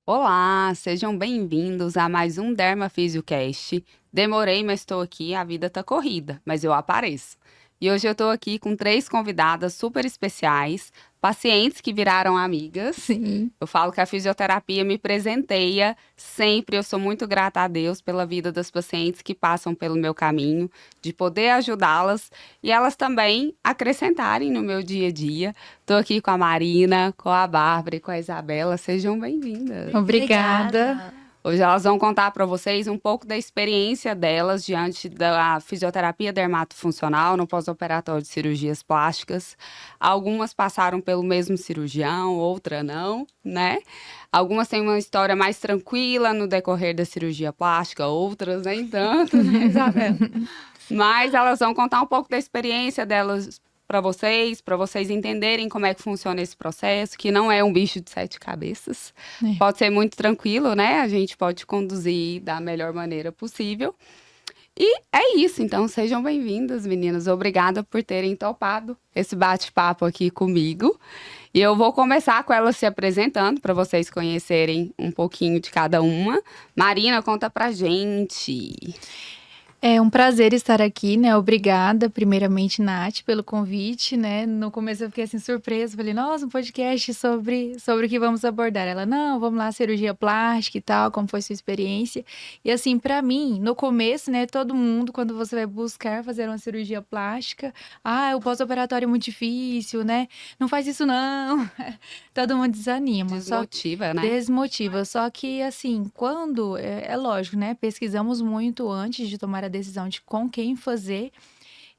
Olá, sejam bem-vindos a mais um DermaFisiocast. Demorei, mas estou aqui, a vida tá corrida, mas eu apareço. E hoje eu estou aqui com três convidadas super especiais, pacientes que viraram amigas. Sim. Eu falo que a fisioterapia me presenteia sempre. Eu sou muito grata a Deus pela vida das pacientes que passam pelo meu caminho, de poder ajudá-las e elas também acrescentarem no meu dia a dia. Estou aqui com a Marina, com a Bárbara e com a Isabela. Sejam bem-vindas. Obrigada. Hoje elas vão contar para vocês um pouco da experiência delas diante da fisioterapia dermatofuncional no pós-operatório de cirurgias plásticas. Algumas passaram pelo mesmo cirurgião, outra não, né? Algumas têm uma história mais tranquila no decorrer da cirurgia plástica, outras nem tanto, né, Isabela? Mas elas vão contar um pouco da experiência delas para vocês entenderem como é que funciona esse processo, que não é um bicho de sete cabeças. É. Pode ser muito tranquilo, né? A gente pode conduzir da melhor maneira possível. E é isso, então sejam bem-vindas, meninas. Obrigada por terem topado esse bate-papo aqui comigo. E eu vou começar com elas se apresentando para vocês conhecerem um pouquinho de cada uma. Marina, conta pra gente. É um prazer estar aqui, né? Obrigada, primeiramente, Nath, pelo convite, né? No começo eu fiquei assim surpresa, falei, nossa, um podcast sobre o que vamos abordar. Ela, não, vamos lá, cirurgia plástica e tal, como foi sua experiência? E assim, para mim, no começo, né, todo mundo, quando você vai buscar fazer uma cirurgia plástica, o pós-operatório é muito difícil, né? Não faz isso não. Todo mundo desanima. Desmotiva, né? Desmotiva. Só que, assim, quando. É lógico, né? Pesquisamos muito antes de tomar a decisão de com quem fazer.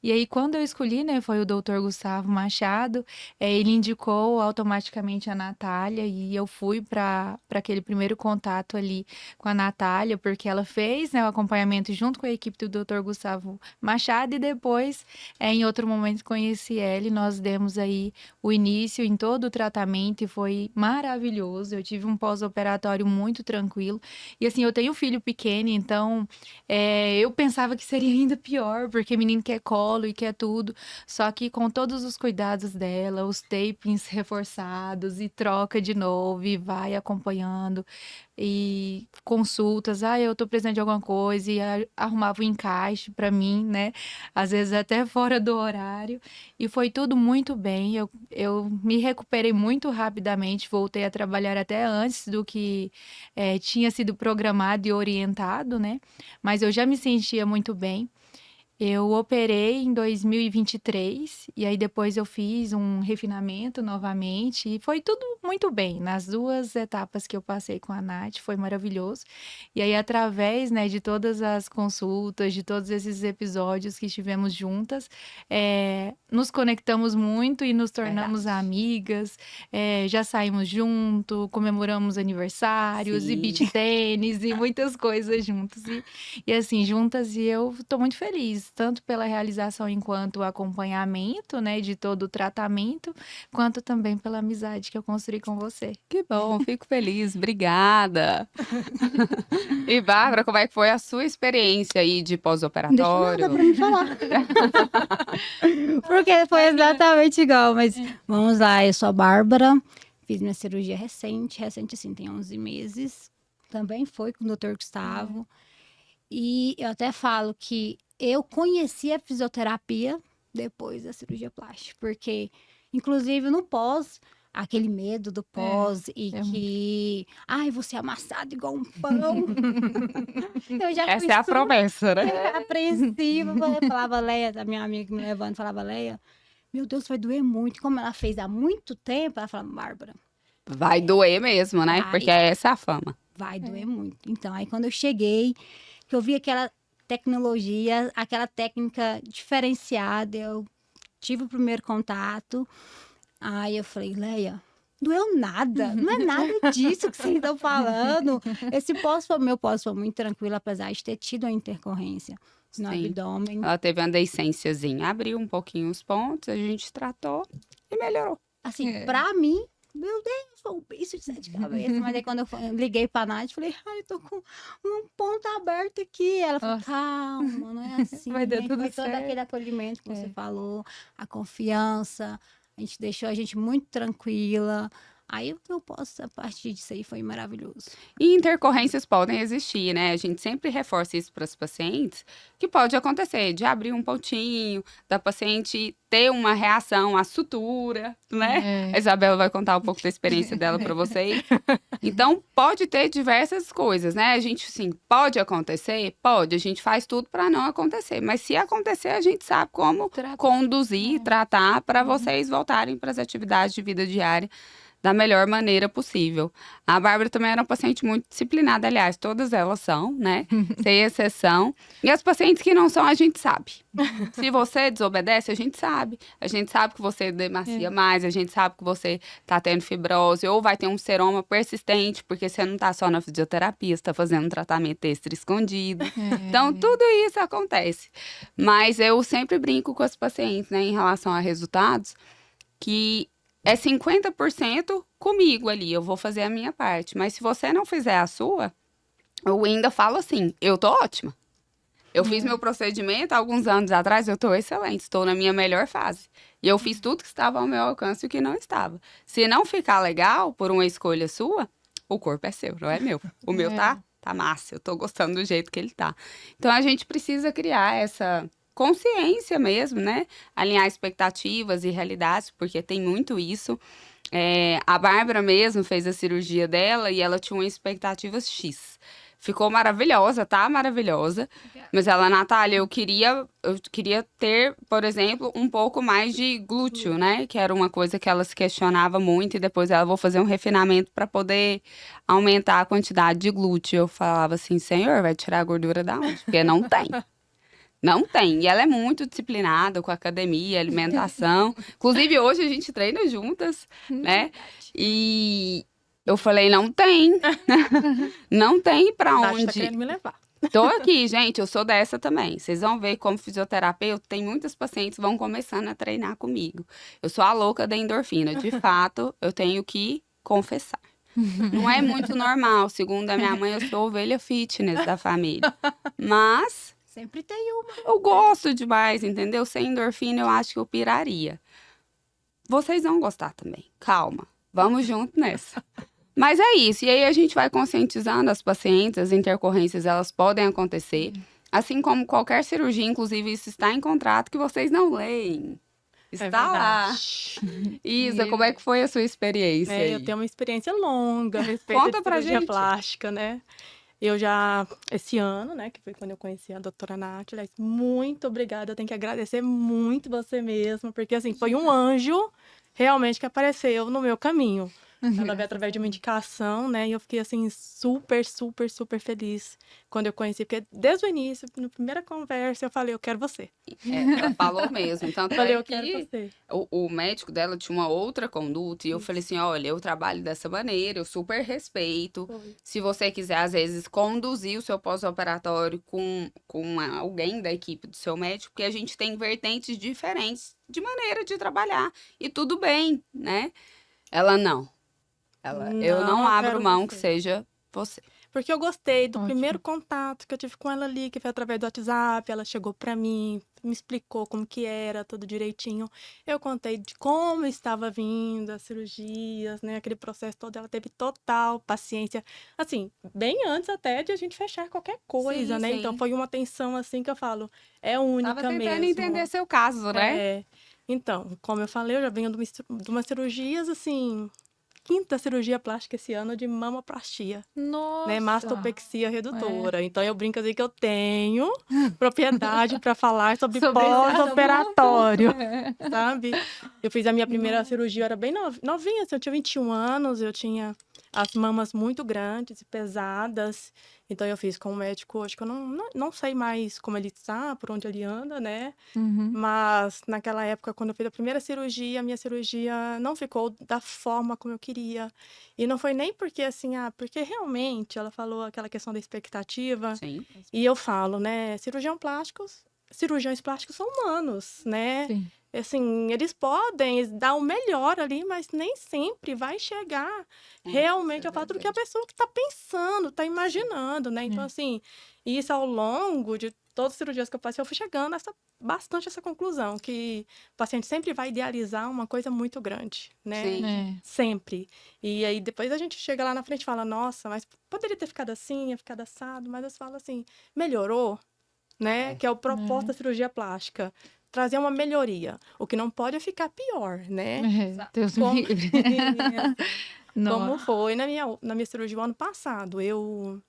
E aí, quando eu escolhi, né, foi o doutor Gustavo Machado, ele indicou automaticamente a Natália e eu fui para aquele primeiro contato ali com a Natália, porque ela fez, né, o acompanhamento junto com a equipe do doutor Gustavo Machado e depois, em outro momento, conheci ela e nós demos aí o início em todo o tratamento e foi maravilhoso. Eu tive um pós-operatório muito tranquilo. E assim, eu tenho um filho pequeno, então eu pensava que seria ainda pior, porque menino quer colo e quer tudo. Só que com todos os cuidados dela, os tapings reforçados e troca de novo e vai acompanhando e consultas, eu tô precisando de alguma coisa e arrumava o encaixe para mim, né? Às vezes até fora do horário. E foi tudo muito bem. Eu me recuperei muito rapidamente, voltei a trabalhar até antes do que tinha sido programado e orientado, né? Mas eu já me sentia muito bem. Eu operei em 2023 e aí depois eu fiz um refinamento novamente e foi tudo muito bem. Nas duas etapas que eu passei com a Nath, foi maravilhoso. E aí através, né, de todas as consultas, de todos esses episódios que estivemos juntas, nos conectamos muito e nos tornamos amigas. Já saímos junto, comemoramos aniversários e Sim. beach tênis e muitas coisas juntos. E assim, juntas, e eu tô muito feliz, tanto pela realização enquanto acompanhamento, né, de todo o tratamento, quanto também pela amizade que eu construí com você. Que bom, fico feliz, obrigada. E Bárbara, como é que foi a sua experiência aí de Não deixa nada pós-operatório? pra me falar. Porque foi exatamente igual, mas vamos lá, eu sou a Bárbara, fiz minha cirurgia recente assim, tem 11 meses. Também foi com o Dr. Gustavo. E eu até falo que eu conheci a fisioterapia depois da cirurgia plástica, porque, inclusive, no pós, aquele medo do pós e que, você é amassado igual um pão. Eu já Essa fui é a super promessa, né? apreensiva. Eu falava, Leia, a minha amiga me levando, falava, Leia, meu Deus, vai doer muito. Como ela fez há muito tempo, ela falava, Bárbara, Vai doer mesmo, né? Vai. Porque essa é a fama. vai doer muito. Então, aí quando eu cheguei, que eu vi aquela tecnologia, aquela técnica diferenciada, eu tive o primeiro contato, aí eu falei, Leia, doeu nada, não é nada disso que vocês estão falando. Meu pós foi muito tranquilo, apesar de ter tido uma intercorrência no Sim. abdômen. Ela teve uma deiscênciazinha, abriu um pouquinho os pontos, a gente tratou e melhorou. Assim, pra mim, meu Deus, foi um bicho de sete cabeças. Mas aí quando eu liguei pra Nath, falei, eu tô com um ponto aberto aqui. Ela falou, calma, não é assim. Vai dar Aí tudo foi todo certo. aquele acolhimento que você falou, a confiança. A gente deixou a gente muito tranquila. Aí o que eu posso, a partir disso aí, foi maravilhoso. E intercorrências podem existir, né? A gente sempre reforça isso para as pacientes, que pode acontecer de abrir um pontinho, da paciente ter uma reação à sutura, né? A Isabela vai contar um pouco da experiência dela para vocês. Então, pode ter diversas coisas, né? A gente, sim, pode acontecer? Pode. A gente faz tudo para não acontecer. Mas se acontecer, a gente sabe como conduzir, tratar para vocês voltarem para as atividades de vida diária da melhor maneira possível. A Bárbara também era uma paciente muito disciplinada, aliás, todas elas são, né? Sem exceção. E as pacientes que não são, a gente sabe. Se você desobedece, a gente sabe. A gente sabe que você demacia mais, a gente sabe que você tá tendo fibrose, ou vai ter um seroma persistente, porque você não tá só na fisioterapia, você tá fazendo um tratamento extra escondido. Então, tudo isso acontece. Mas eu sempre brinco com as pacientes, né, em relação a resultados, que é 50% comigo ali, eu vou fazer a minha parte. Mas se você não fizer a sua, eu ainda falo assim, eu tô ótima. Eu fiz meu procedimento há alguns anos atrás, eu tô excelente, estou na minha melhor fase. E eu fiz tudo que estava ao meu alcance e o que não estava. Se não ficar legal por uma escolha sua, o corpo é seu, não é meu. O meu tá massa, eu tô gostando do jeito que ele tá. Então a gente precisa criar essa consciência mesmo, né? Alinhar expectativas e realidades, porque tem muito isso. A Bárbara mesmo fez a cirurgia dela e ela tinha uma expectativa X. Ficou maravilhosa, tá? Maravilhosa. Mas ela, Natália, eu queria ter, por exemplo, um pouco mais de glúteo, né? Que era uma coisa que ela se questionava muito e depois ela vou fazer um refinamento para poder aumentar a quantidade de glúteo. Eu falava assim, Senhor, vai tirar a gordura da onde? Porque não tem. Não tem. E ela é muito disciplinada com a academia, alimentação. Inclusive, hoje a gente treina juntas, né? E eu falei, não tem. Não tem pra Nath tá onde. querendo me levar. Tô aqui, gente, eu sou dessa também. Vocês vão ver como fisioterapeuta, tem muitas pacientes que vão começando a treinar comigo. Eu sou a louca da endorfina. De fato, eu tenho que confessar. Não é muito normal. Segundo a minha mãe, eu sou ovelha fitness da família. Mas Sempre tem uma. eu gosto demais, entendeu? Sem endorfina, eu acho que eu piraria. Vocês vão gostar também. Calma. Vamos junto nessa. Mas é isso. E aí a gente vai conscientizando as pacientes, as intercorrências, elas podem acontecer. Assim como qualquer cirurgia, inclusive isso está em contrato que vocês não leem. Está lá. Isa, como é que foi a sua experiência aí? Eu tenho uma experiência longa a respeito Conta de pra cirurgia gente. plástica, né? Eu já, esse ano, né, que foi quando eu conheci a doutora Nath, aliás, muito obrigada, eu tenho que agradecer muito você mesma, porque, assim, foi um anjo realmente que apareceu no meu caminho. Ela veio através de uma indicação, né, e eu fiquei, assim, super, super, super feliz quando eu conheci, porque desde o início, na primeira conversa, eu falei, eu quero você. Ela falou mesmo. Tanto Eu falei, é eu quero que você. o médico dela tinha uma outra conduta e eu falei assim, olha, eu trabalho dessa maneira, eu super respeito. Foi. Se você quiser, às vezes, conduzir o seu pós-operatório com alguém da equipe do seu médico, porque a gente tem vertentes diferentes de maneira de trabalhar. E tudo bem, né? Ela, não. Eu não Não, abro quero mão você. que seja você. Porque eu gostei do Ótimo. primeiro contato que eu tive com ela ali, que foi através do WhatsApp. Ela chegou pra mim, me explicou como que era, tudo direitinho. Eu contei de como estava vindo as cirurgias, né? Aquele processo todo. Ela teve total paciência. Assim, bem antes até de a gente fechar qualquer coisa, Sim, né? sim. Então foi uma atenção assim que eu falo, é única Tava tentando mesmo. entender seu caso, né? É. Então, como eu falei, eu já venho de umas cirurgias assim, quinta cirurgia plástica esse ano de mamoplastia, Nossa. né? Mastopexia redutora. Então eu brinco assim que eu tenho propriedade para falar sobre Sobre esse pós-operatório, sabe? Eu fiz a minha primeira cirurgia, eu era bem novinha, assim, eu tinha 21 anos, eu tinha as mamas muito grandes e pesadas. Então eu fiz com um médico hoje que eu não sei mais como ele está, por onde ele anda, né? Uhum. Mas naquela época, quando eu fiz a primeira cirurgia, a minha cirurgia não ficou da forma como eu queria. E não foi nem porque assim, porque realmente ela falou aquela questão da expectativa. Sim. E eu falo, né, cirurgiões plásticos são humanos, né? Sim. Assim, eles podem dar o melhor ali, mas nem sempre vai chegar realmente ao fato do que a pessoa que está pensando, está imaginando, né? Então, assim, isso ao longo de todas as cirurgias que eu passei, eu fui chegando bastante a essa conclusão, que o paciente sempre vai idealizar uma coisa muito grande, né? Sim. É. Sempre. E aí depois a gente chega lá na frente e fala, nossa, mas poderia ter ficado assim, ia ficado assado, mas eu falo assim, melhorou, né? Que é o propósito da cirurgia plástica. Trazer uma melhoria. O que não pode é ficar pior, né? Deus me Como, livre. como Não. foi na minha cirurgia o ano passado. Eu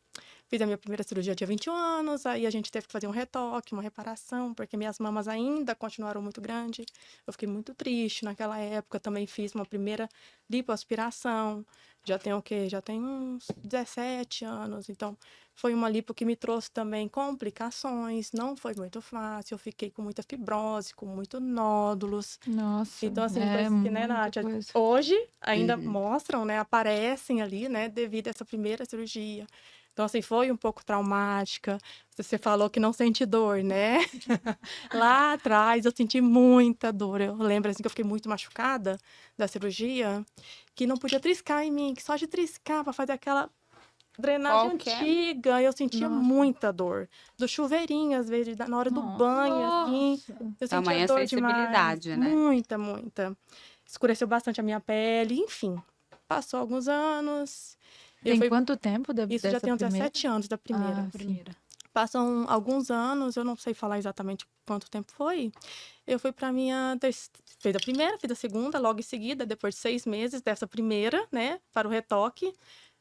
fiz a minha primeira cirurgia tinha 21 anos, aí a gente teve que fazer um retoque, uma reparação, porque minhas mamas ainda continuaram muito grandes. Eu fiquei muito triste naquela época. Também fiz uma primeira lipoaspiração. Já tenho o quê? Já tenho uns 17 anos. Então, foi uma lipo que me trouxe também complicações. Não foi muito fácil. Eu fiquei com muita fibrose, com muitos nódulos. Nossa. Então, assim, é coisas que, né, muita Nátia, coisa. hoje ainda Uhum. mostram, né, aparecem ali, né, devido a essa primeira cirurgia. Então, assim, foi um pouco traumática. Você falou que não sente dor, né? Lá atrás eu senti muita dor. Eu lembro, assim, que eu fiquei muito machucada da cirurgia, que não podia triscar em mim, que só de triscar para fazer aquela drenagem Qualquer- antiga, eu sentia Nossa. muita dor. Do chuveirinho, às vezes, na hora do banho, assim, eu sentia Tamanha dor demais. sensibilidade, né? Muita, muita. Escureceu bastante a minha pele, enfim. Passou alguns anos. Eu Tem fui- quanto tempo Isso já dessa tem uns primeira? 17 anos da primeira. Ah, sim. Passam alguns anos, eu não sei falar exatamente quanto tempo foi. Eu fui para minha. Fiz a primeira, fiz a segunda, logo em seguida, depois de 6 meses dessa primeira, né, para o retoque.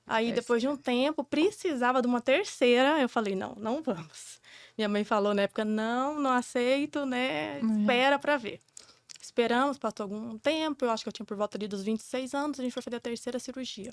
Aí, depois de um tempo, precisava de uma terceira. Eu falei, não, não vamos. Minha mãe falou na época, não, não aceito, né? Espera para ver. Esperamos, passou algum tempo, eu acho que eu tinha por volta ali dos 26 anos, a gente foi fazer a terceira cirurgia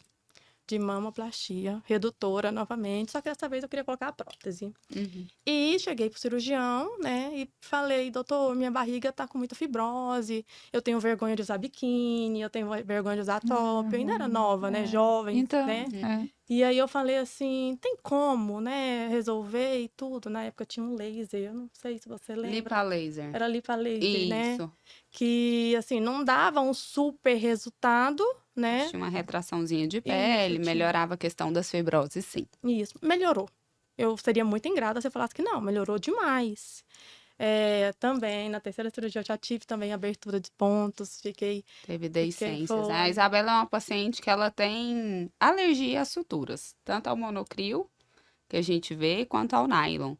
de mamoplastia, redutora novamente, só que dessa vez eu queria colocar a prótese. Uhum. E cheguei pro cirurgião, né, e falei, doutor, minha barriga tá com muita fibrose, eu tenho vergonha de usar biquíni, eu tenho vergonha de usar top, eu ainda era nova, né, jovem, Então, né. é. E aí eu falei assim, tem como, né, resolver e tudo. Na época tinha um laser, eu não sei se você lembra. Lipa laser. Era lipa laser, né? Isso. Que, assim, não dava um super resultado, né? Tinha uma retraçãozinha de pele, tinha. melhorava a questão das fibroses, sim. Isso, melhorou. Eu seria muito ingrata se eu falasse que não, melhorou demais. Também, na terceira cirurgia, eu já tive também abertura de pontos, fiquei... Teve deiscências, né? A foi. Isabela é uma paciente que ela tem alergia às suturas, tanto ao monocrio, que a gente vê, quanto ao nylon.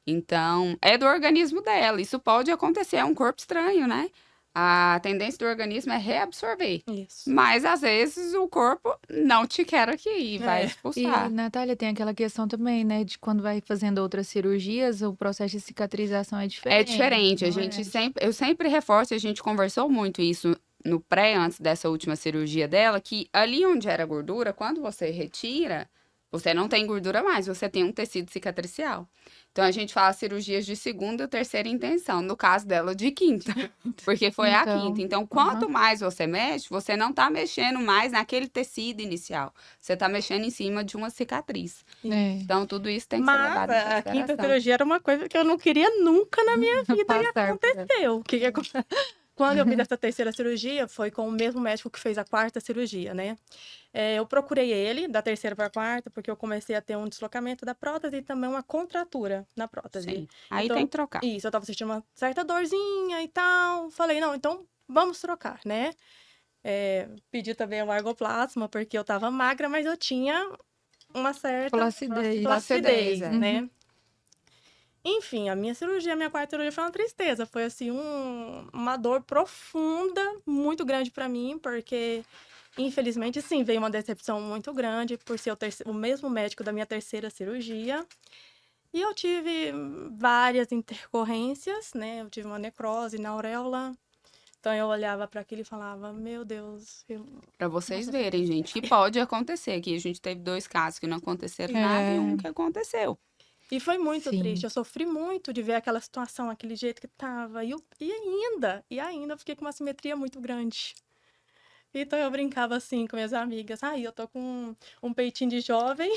Então, é do organismo dela. Isso pode acontecer, é um corpo estranho, né? A tendência do organismo é reabsorver. Isso. Mas, às vezes, o corpo não te quer aqui e vai E, expulsar. Natália, tem aquela questão também, né, de quando vai fazendo outras cirurgias, o processo de cicatrização é diferente. É diferente. A não gente é? eu sempre reforço, a gente conversou muito isso no pré, antes dessa última cirurgia dela, que ali onde era gordura, quando você retira, você não tem gordura mais, você tem um tecido cicatricial. Então, a gente fala cirurgias de segunda ou terceira intenção, no caso dela, de quinta, porque foi a Então, quinta. Então, quanto mais você mexe, você não tá mexendo mais naquele tecido inicial, você tá mexendo em cima de uma cicatriz. É. Então, tudo isso tem que ser Mas levado em a quinta consideração. cirurgia era uma coisa que eu não queria nunca na minha vida e Passar por ela. aconteceu. O que que aconteceu? Quando eu fiz essa terceira cirurgia, foi com o mesmo médico que fez a quarta cirurgia, né? Eu procurei ele, da terceira para a quarta, porque eu comecei a ter um deslocamento da prótese e também uma contratura na prótese. Sim. Aí Então, tem que trocar. Isso, eu tava sentindo uma certa dorzinha e tal. Falei, não, então vamos trocar, né? Pedi também o argoplasma, porque eu tava magra, mas eu tinha uma certa Flacidez. Flacidez, né? Enfim, a minha cirurgia, a minha quarta cirurgia foi uma tristeza. Foi, assim, uma dor profunda, muito grande pra mim, porque, infelizmente, sim, veio uma decepção muito grande por ser o mesmo médico da minha terceira cirurgia. E eu tive várias intercorrências, né? Eu tive uma necrose na auréola. Então, eu olhava para aquilo e falava, meu Deus. Pra vocês verem, gente, que pode acontecer. Aqui a gente teve 2 casos que não aconteceram nada e um que aconteceu. E foi muito Sim. triste. Eu sofri muito de ver aquela situação, aquele jeito que tava. E ainda eu fiquei com uma simetria muito grande. Então, eu brincava assim com minhas amigas. Eu tô com um peitinho de jovem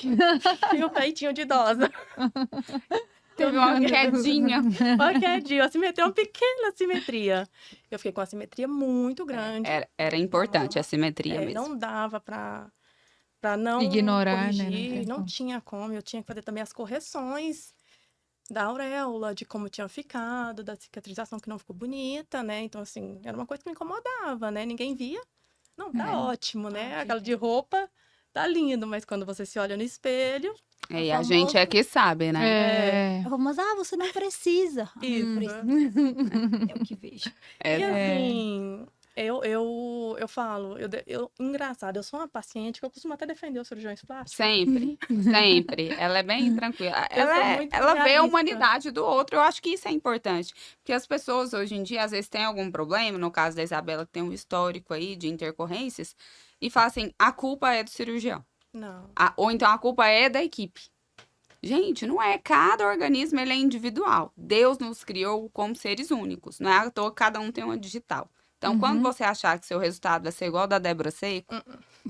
e um peitinho de idosa. Teve uma quedinha. Uma quedinha, a simetria, uma pequena simetria. Eu fiquei com uma simetria muito grande. Era importante a simetria mesmo. Não dava pra não Ignorar, né? corrigir, tem não como. tinha como. Eu tinha que fazer também as correções. da auréola, de como tinha ficado, da cicatrização que não ficou bonita, né? Então, assim, era uma coisa que me incomodava, né? Ninguém via. Não, tá ótimo, né? Aquela de roupa tá lindo, mas quando você se olha no espelho, E a gente é que sabe, né? É. Mas, você não precisa. Isso. É o que vejo. É, E assim, eu falo, engraçado, eu sou uma paciente que eu costumo até defender os cirurgiões plásticos. sempre, sempre. Ela é bem tranquila. Eu sou muito Ela vê a realista. humanidade do outro. Eu acho que isso é importante. Porque as pessoas hoje em dia, às vezes, têm algum problema. No caso da Isabela, que tem um histórico aí de intercorrências. E fala assim, a culpa é do cirurgião. Não. Ou então a culpa é da equipe. Gente, não é. Cada organismo ele é individual. Deus nos criou como seres únicos. Não é à toa que cada um tem uma digital. Então, quando você achar que seu resultado vai ser igual ao da Débora Seco,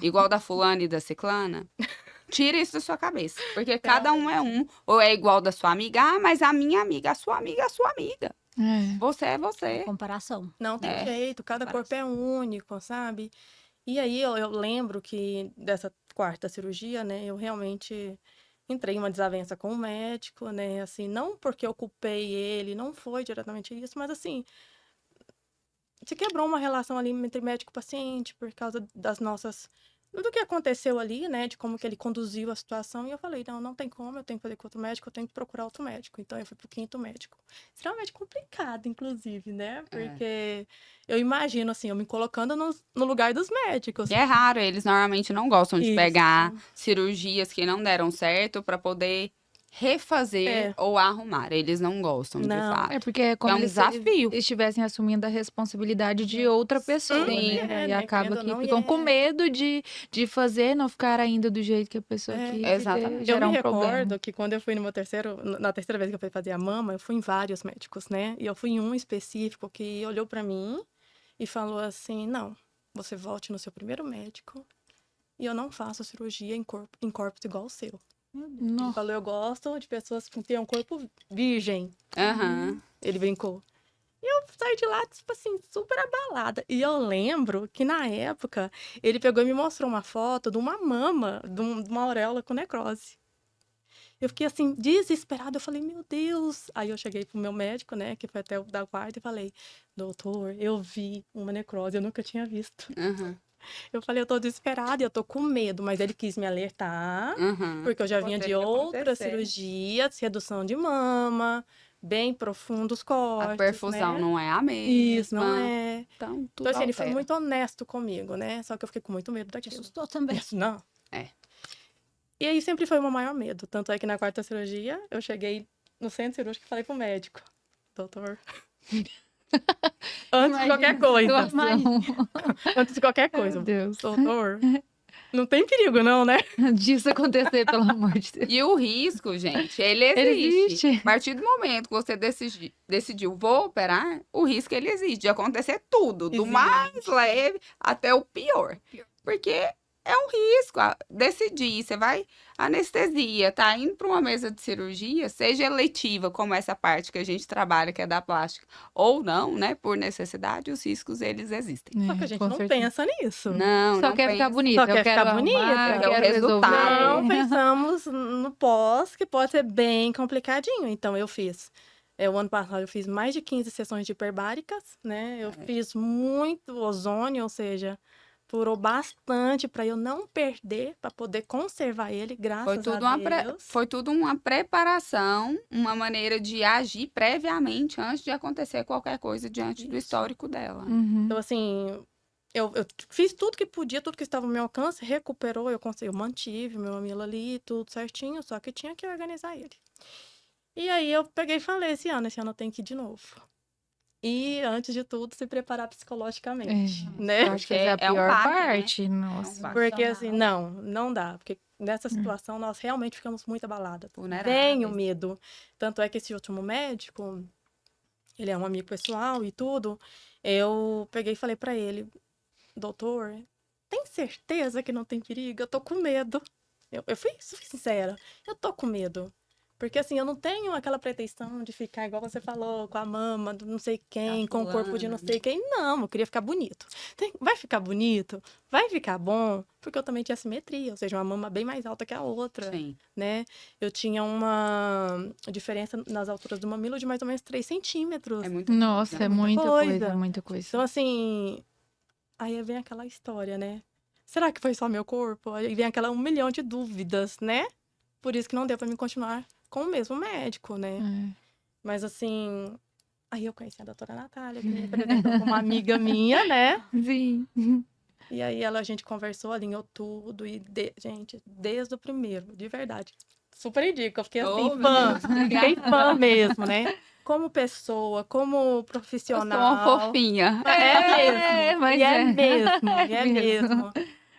igual da fulana e da ciclana, tira isso da sua cabeça. Porque cada um é um. Ou é igual da sua amiga. Ah, mas a minha amiga, a sua amiga é a sua amiga. É. Você é você. Comparação. Não tem É. jeito, cada corpo é único, sabe? E aí eu lembro que dessa quarta cirurgia, né, eu realmente entrei em uma desavença com o médico, né, assim, não porque eu culpei ele, não foi diretamente isso, mas assim, se quebrou uma relação ali entre médico e paciente por causa das nossas do que aconteceu ali, né, de como que ele conduziu a situação, e eu falei, não tem como, eu tenho que fazer com outro médico, eu tenho que procurar outro médico. Então eu fui pro quinto médico. Extremamente complicado, inclusive, né? Porque eu imagino assim, eu me colocando no lugar dos médicos. E é raro, eles normalmente não gostam de Isso. pegar cirurgias que não deram certo para poder refazer É. ou arrumar. Eles não gostam, de Não. fato. É porque é como É um eles desafio. estivessem assumindo a responsabilidade de outra pessoa, Sim. né? É, E né? acaba Querendo ou que não, ficam e com medo de fazer, não ficar ainda do jeito que a pessoa É. quis, e Exatamente. Eu gerar me um problema. recordo que quando eu fui na terceira vez que eu fui fazer a mama, eu fui em vários médicos, né? E eu fui em um específico que olhou pra mim e falou assim: não, você volte no seu primeiro médico e eu não faço cirurgia em corpos igual o seu. Ele Nossa. falou: eu gosto de pessoas que têm um corpo virgem. Aham. Ele brincou. E eu saí de lá, tipo assim, super abalada. E eu lembro que na época ele pegou e me mostrou uma foto de uma mama, de uma auréola com necrose. Eu fiquei assim, desesperada. Eu falei, meu Deus. Aí eu cheguei pro meu médico, né, que foi até o da quarta, e falei, doutor, eu vi uma necrose, eu nunca tinha visto. Aham. Eu falei, eu tô desesperada e eu tô com medo, mas ele quis me alertar, Aham. porque eu já vinha de Poderia outras acontecer. cirurgias, redução de mama, bem profundos cortes, A perfusão né? não é a mesma. Isso, não é. Então, tudo Então, assim, ele foi altera. muito honesto comigo, né? Só que eu fiquei com muito medo Te daquilo. assustou também. Isso, não. É. E aí sempre foi o meu maior medo. Tanto é que na quarta cirurgia, eu cheguei no centro cirúrgico e falei pro médico, doutor, antes de qualquer coisa, antes de qualquer coisa, Meu Deus. doutor, não tem perigo não, né? Disso acontecer, pelo amor de Deus. E o risco, gente, ele Ele existe. existe. A partir do momento que você decidiu, vou operar, o risco ele existe de acontecer tudo, do Existe. mais leve até o pior. Porque é um risco. Decidir, você vai anestesia, tá indo para uma mesa de cirurgia, seja eletiva, como essa parte que a gente trabalha, que é da plástica, ou não, né, por necessidade, os riscos eles existem. Só que a gente com não certeza. pensa nisso. Não, Só não quer ficar pensa. bonita. Só eu quer quero ficar bonita. arrumar, Quer o quero resultado. resolver. Não pensamos no pós, que pode ser bem complicadinho. Então, eu fiz. O ano passado, eu fiz mais de 15 sessões de hiperbáricas, né? Eu fiz muito ozônio, ou seja, durou bastante para eu não perder, para poder conservar ele, graças a Deus. Foi tudo uma preparação, uma maneira de agir previamente antes de acontecer qualquer coisa diante do Isso. histórico dela. Uhum. Então, assim, eu fiz tudo que podia, tudo que estava ao meu alcance, recuperou, eu mantive meu mamilo ali, tudo certinho, só que tinha que organizar ele. E aí eu peguei e falei, esse ano eu tenho que ir de novo. E, antes de tudo, se preparar psicologicamente, né? Eu acho que essa é a Porque é um pior baque, né? parte. Nossa. baque. Porque, assim, não dá. Porque nessa situação, nós realmente ficamos muito abaladas. Vem o medo. Tanto é que esse último médico, ele é um amigo pessoal e tudo, eu peguei e falei pra ele, doutor, tem certeza que não tem perigo? Eu tô com medo. Eu fui sincera. Eu tô com medo. Porque assim, eu não tenho aquela pretensão de ficar, igual você falou, com a mama do não sei quem, com o corpo de não sei quem. Não, eu queria ficar bonito. Vai ficar bonito? Vai ficar bom? Porque eu também tinha simetria, ou seja, uma mama bem mais alta que a outra, Sim. né? Eu tinha uma diferença nas alturas do mamilo de mais ou menos 3 centímetros. É muito Nossa, é muita coisa. coisa, muita coisa. Então, assim, aí vem aquela história, né? Será que foi só meu corpo? Aí vem aquela 1 milhão de dúvidas, né? Por isso que não deu pra mim continuar com o mesmo médico, né? É. Mas, assim, aí eu conheci a doutora Natália, que me apresentou como uma amiga minha, né? Sim. E aí a gente conversou, alinhou tudo. E, gente, desde o primeiro, de verdade. Super indico, eu fiquei assim, Oh, meu fã. Deus, obrigada. Fiquei fã mesmo, né? Como pessoa, como Eu sou profissional. uma fofinha. É mesmo. mas E é é. mesmo. E é Mesmo. mesmo.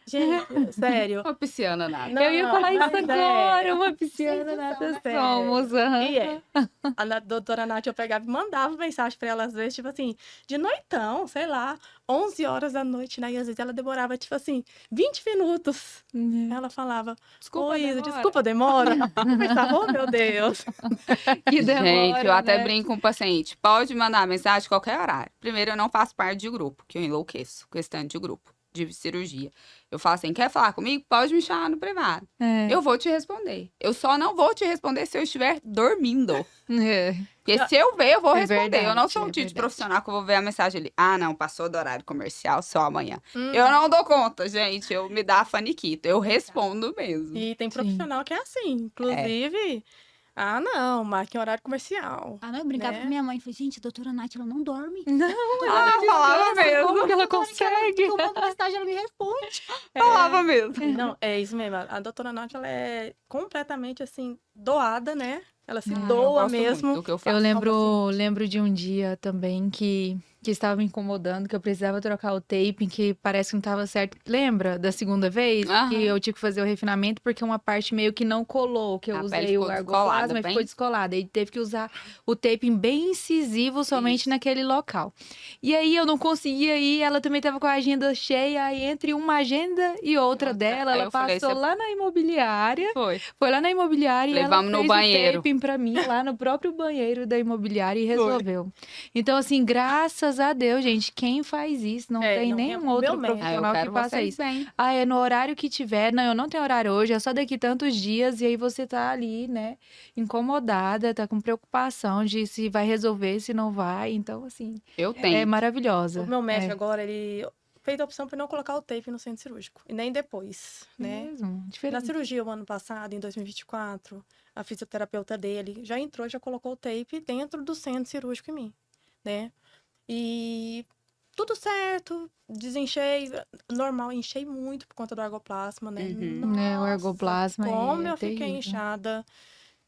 Gente, sério. Uma pisciana nada. Não, Eu ia falar isso mas agora, é. uma pisciana Vocês nada são, né? somos. aham. E é. A doutora Nath, eu pegava e mandava mensagem pra ela, às vezes, tipo assim, de noitão, sei lá, 11 horas da noite, né? E às vezes ela demorava, tipo assim, 20 minutos. Ela falava, Desculpa, oi, Isa, demora. desculpa, demora. Eu pensava, oh, meu Deus. Que demora, Gente, eu até né? brinco com o paciente. Pode mandar mensagem a qualquer horário. Primeiro, eu não faço parte de grupo, que eu enlouqueço com esse tanto de grupo, de cirurgia. Eu falo assim, quer falar comigo? Pode me chamar no privado. É. Eu vou te responder. Eu só não vou te responder se eu estiver dormindo. É. Porque se eu ver, eu vou É responder. Eu não verdade, sou é um tipo de verdade. profissional que eu vou ver a mensagem ali. Ah, não, passou do horário comercial, só amanhã. Hum. Eu não dou conta, gente. Eu me dá a faniquita. Eu respondo mesmo. E tem profissional que é assim, inclusive. Ah, não, marque em horário comercial. Ah, não, eu brincava Né? com minha mãe. Falei, gente, a doutora Nath, ela não dorme. Ah, falava mesmo. Como que ela Eu consegue? mando mensagem, ela me responde. Falava mesmo. Não, é isso mesmo. A doutora Nath, ela é completamente, assim, doada, né? Ela se Eu doa gosto mesmo. muito do que eu faço. Eu lembro de um dia também que estava me incomodando, que eu precisava trocar o taping, que parece que não estava certo. Lembra da segunda vez? Aham. Que eu tive que fazer o refinamento porque uma parte meio que não colou, que eu A pele usei ficou o descolada, argoplasma e bem? ficou descolada. E teve que usar o taping bem incisivo somente Isso. naquele local. E aí eu não conseguia ir, ela também estava com a agenda cheia, aí entre uma agenda e outra dela, Aí ela eu falei, passou "Você- lá na imobiliária. Foi. Foi lá na imobiliária e ela Levamos no fez banheiro. o taping pra mim lá no próprio banheiro da imobiliária e resolveu. Então, assim, graças a Deus, gente, quem faz isso? Não É, tem não, nenhum meu outro médico. Ah, eu profissional que quero faça vocês isso. bem. Ah, é no horário que tiver. Não, eu não tenho horário hoje, é só daqui tantos dias. E aí você tá ali, né, incomodada, tá com preocupação de se vai resolver, se não vai. Então, assim, Eu é tenho. maravilhosa. O meu médico É agora, ele fez a opção por não colocar o tape no centro cirúrgico. E nem depois, né? mesmo, Na diferente. cirurgia, o ano passado, em 2024, a fisioterapeuta dele já entrou, já colocou o tape dentro do centro cirúrgico em mim, né? E tudo certo, desenchei, normal, enchei muito por conta do argoplasma, né? Uhum. É, o Nossa, argoplasma como é eu fiquei terrível. inchada.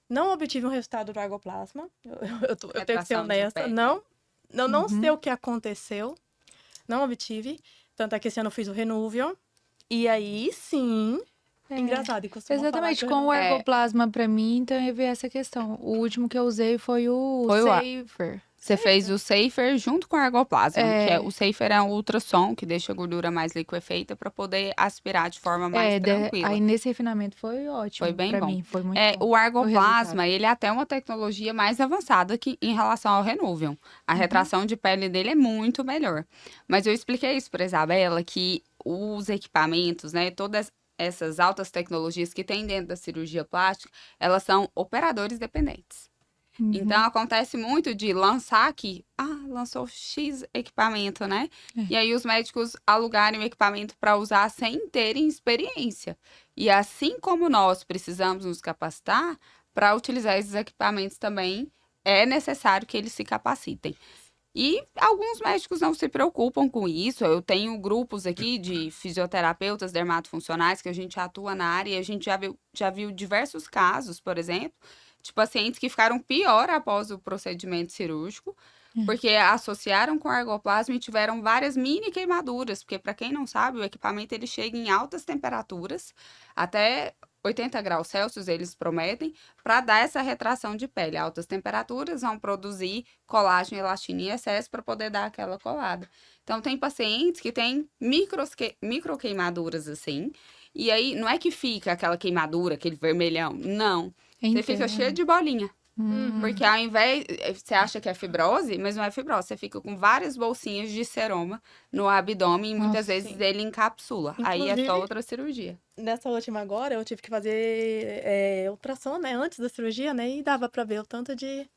Não obtive um resultado do argoplasma. Eu tenho que ser Retração de honesta. pele. Não, eu não Uhum. sei o que aconteceu. Não obtive. Tanto é que esse ano eu fiz o Renuvion. E aí, sim... É. Engraçado. E costumam falar Exatamente, que o com o É. ergoplasma pra mim, então eu vi essa questão. O último que eu usei foi o Foi o ar. Safer. Você fez o Safer junto com o argoplasma, É. que é, o Safer é um ultrassom que deixa a gordura mais liquefeita para poder aspirar de forma mais tranquila. Aí nesse refinamento foi ótimo. Foi bem pra bom. mim, foi muito É, bom. o argoplasma, ele é até uma tecnologia mais avançada que em relação ao Renuvion. A retração de pele dele é muito melhor. Mas eu expliquei isso para Isabela, que os equipamentos, né, todas essas altas tecnologias que tem dentro da cirurgia plástica, elas são operadores dependentes. Uhum. Então, acontece muito de lançar aqui, lançou X equipamento, né? E aí os médicos alugarem o equipamento para usar sem terem experiência. E assim como nós precisamos nos capacitar, para utilizar esses equipamentos também é necessário que eles se capacitem. E alguns médicos não se preocupam com isso. Eu tenho grupos aqui de fisioterapeutas dermatofuncionais que a gente atua na área e a gente já viu diversos casos, por exemplo, de pacientes que ficaram pior após o procedimento cirúrgico, porque associaram com argoplasma e tiveram várias mini queimaduras, porque para quem não sabe, o equipamento ele chega em altas temperaturas, até 80 graus Celsius eles prometem, para dar essa retração de pele. Altas temperaturas vão produzir colágeno e elastina em excesso para poder dar aquela colada. Então, tem pacientes que têm micro queimaduras assim, E aí, não é que fica aquela queimadura, aquele vermelhão. Não. Você fica Entendo. cheio de bolinha. Hum. Porque ao invés... Você acha que é fibrose, mas não é fibrose. Você fica com várias bolsinhas de seroma no abdômen e muitas Nossa, vezes sim. ele encapsula. Aí é só Inclusive- outra cirurgia. Nessa última agora, eu tive que fazer ultrassom, né? Antes da cirurgia, né? E dava pra ver o tanto de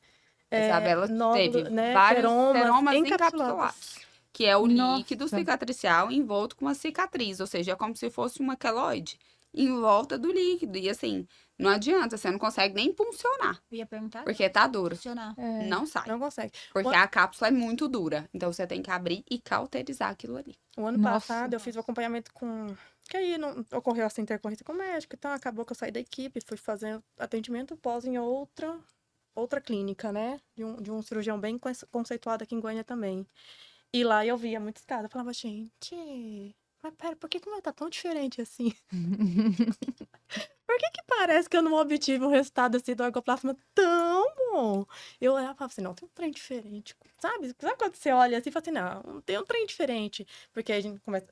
Isabela nódulo, teve né? vários seromas seromas encapsulados. encapsulados. Que é o Nossa. líquido cicatricial envolto com uma cicatriz. Ou seja, é como se fosse uma queloide em volta do líquido. E assim, não adianta, você não consegue nem puncionar. Eu ia perguntar. Porque tá duro. Funcionar. É. Não sai. Não consegue. Porque a cápsula é muito dura. Então você tem que abrir e cauterizar aquilo ali. O ano Nossa. passado eu fiz o acompanhamento com. Que aí não ocorreu essa intercorrência com o médico, então acabou que eu saí da equipe, fui fazer atendimento pós em outra clínica, né? De um cirurgião bem conceituado aqui em Goiânia também. E lá eu via muitos casos. Eu falava, gente, mas pera, por que o meu tá tão diferente assim? Por que parece que eu não obtive um resultado assim do ergoplasma tão bom? Eu olhava e falava assim, não, tem um trem diferente. Sabe quando você olha assim e fala assim, não, tem um trem diferente. Porque a gente começa,